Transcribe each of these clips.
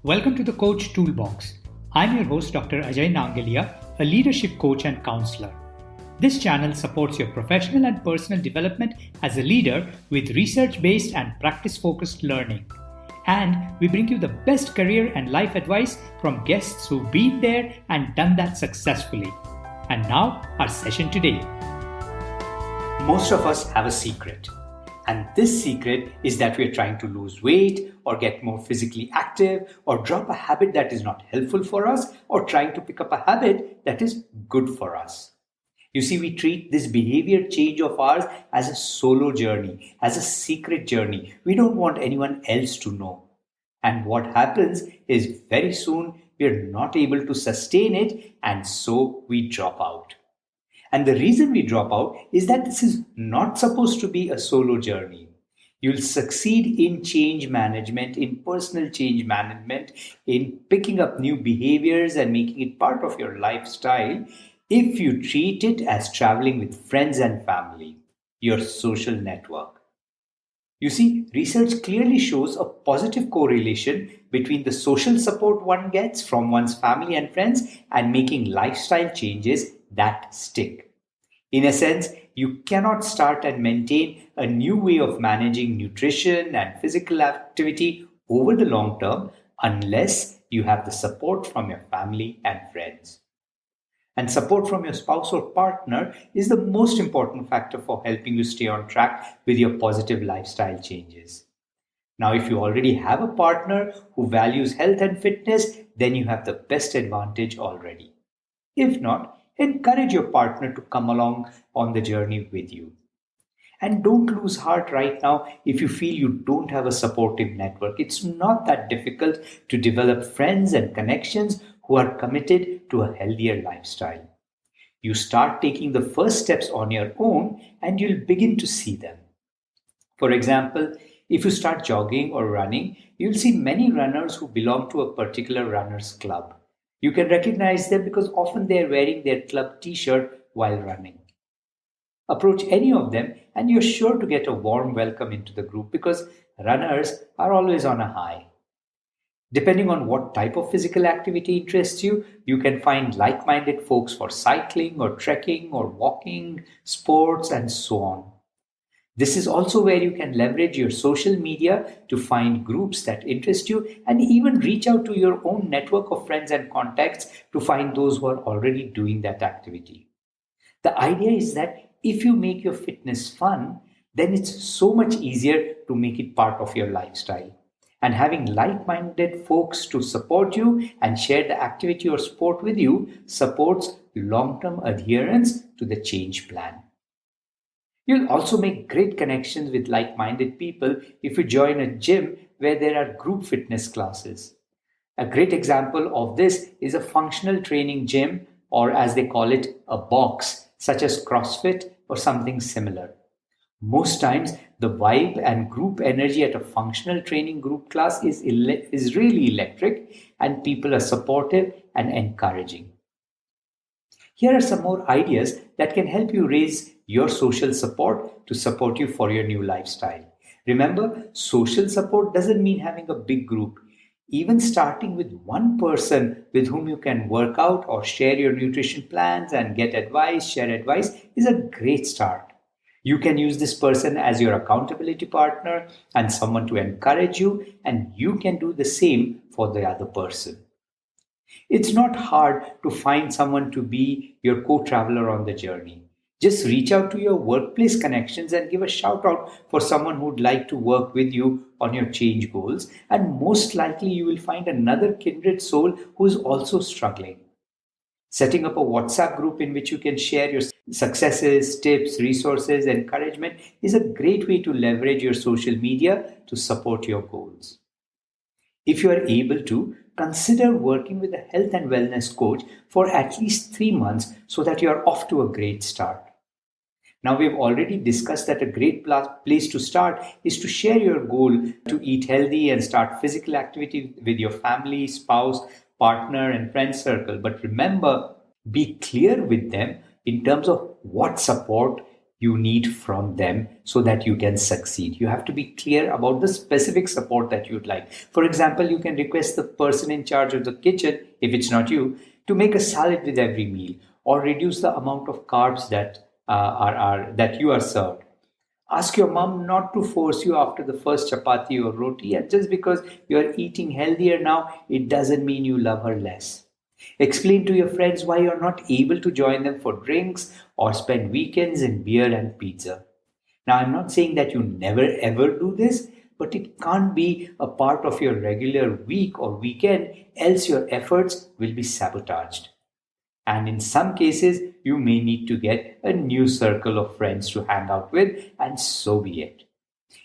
Welcome to the Coach Toolbox. I'm your host, Dr. Ajay Nangalia, a leadership coach and counselor. This channel supports your professional and personal development as a leader with research-based and practice-focused learning. And we bring you the best career and life advice from guests who've been there and done that successfully. And now, our session today. Most of us have a secret. And this secret is that we're trying to lose weight or get more physically active or drop a habit that is not helpful for us or trying to pick up a habit that is good for us. You see, we treat this behavior change of ours as a solo journey, as a secret journey. We don't want anyone else to know. And what happens is very soon we're not able to sustain it, and so we drop out. And the reason we drop out is that this is not supposed to be a solo journey. You'll succeed in change management, in personal change management, in picking up new behaviors and making it part of your lifestyle if you treat it as traveling with friends and family, your social network. You see, research clearly shows a positive correlation between the social support one gets from one's family and friends and making lifestyle changes that stick. In a sense, you cannot start and maintain a new way of managing nutrition and physical activity over the long term unless you have the support from your family and friends. And support from your spouse or partner is the most important factor for helping you stay on track with your positive lifestyle changes. Now, if you already have a partner who values health and fitness, then you have the best advantage already. If not, encourage your partner to come along on the journey with you. And don't lose heart right now if you feel you don't have a supportive network. It's not that difficult to develop friends and connections who are committed to a healthier lifestyle. You start taking the first steps on your own and you'll begin to see them. For example, if you start jogging or running, you'll see many runners who belong to a particular runners club. You can recognize them because often they're wearing their club t-shirt while running. Approach any of them and you're sure to get a warm welcome into the group because runners are always on a high. Depending on what type of physical activity interests you, you can find like-minded folks for cycling or trekking or walking, sports, and so on. This is also where you can leverage your social media to find groups that interest you and even reach out to your own network of friends and contacts to find those who are already doing that activity. The idea is that if you make your fitness fun, then it's so much easier to make it part of your lifestyle. And having like-minded folks to support you and share the activity or sport with you supports long-term adherence to the change plan. You'll also make great connections with like-minded people if you join a gym where there are group fitness classes. A great example of this is a functional training gym, or as they call it, a box, such as CrossFit or something similar. Most times, the vibe and group energy at a functional training group class is really electric, and people are supportive and encouraging. Here are some more ideas that can help you raise your social support to support you for your new lifestyle. Remember, social support doesn't mean having a big group. Even starting with one person with whom you can work out or share your nutrition plans and get advice, share advice, is a great start. You can use this person as your accountability partner and someone to encourage you, and you can do the same for the other person. It's not hard to find someone to be your co-traveler on the journey. Just reach out to your workplace connections and give a shout out for someone who'd like to work with you on your change goals. And most likely you will find another kindred soul who is also struggling. Setting up a WhatsApp group in which you can share your successes, tips, resources, encouragement is a great way to leverage your social media to support your goals. If you are able to, consider working with a health and wellness coach for at least 3 months so that you are off to a great start. Now, we've already discussed that a great place to start is to share your goal to eat healthy and start physical activity with your family, spouse, partner, and friend circle. But remember, be clear with them in terms of what support you need from them so that you can succeed. You have to be clear about the specific support that you'd like. For example, you can request the person in charge of the kitchen, if it's not you, to make a salad with every meal or reduce the amount of carbs that you are served. Ask your mom not to force you after the first chapati or roti, and just because you are eating healthier now, it doesn't mean you love her less. Explain to your friends why you're not able to join them for drinks or spend weekends in beer and pizza. Now, I'm not saying that you never ever do this, but it can't be a part of your regular week or weekend, else your efforts will be sabotaged. And in some cases, you may need to get a new circle of friends to hang out with, and so be it.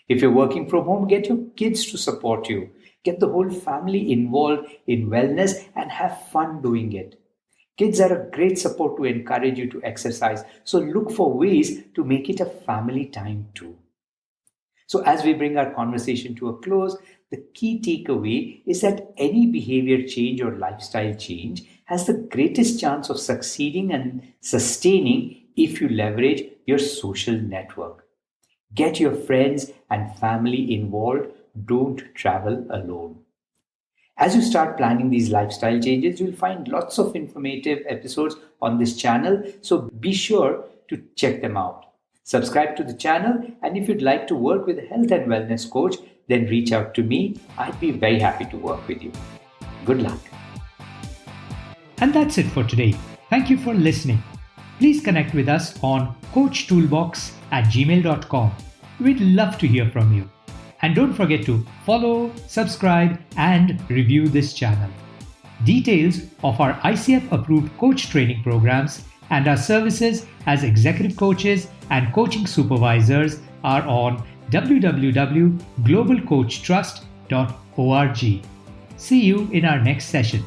If you're working from home, get your kids to support you. Get the whole family involved in wellness and have fun doing it. Kids are a great support to encourage you to exercise, so look for ways to make it a family time too. So, as we bring our conversation to a close, the key takeaway is that any behavior change or lifestyle change has the greatest chance of succeeding and sustaining if you leverage your social network. Get your friends and family involved. Don't travel alone. As you start planning these lifestyle changes, you'll find lots of informative episodes on this channel, so be sure to check them out. Subscribe to the channel, and if you'd like to work with a health and wellness coach, then reach out to me. I'd be very happy to work with you. Good luck. And that's it for today. Thank you for listening. Please connect with us on coachtoolbox@gmail.com. We'd love to hear from you. And don't forget to follow, subscribe, and review this channel. Details of our ICF-approved coach training programs and our services as executive coaches and coaching supervisors are on www.globalcoachtrust.org. See you in our next session.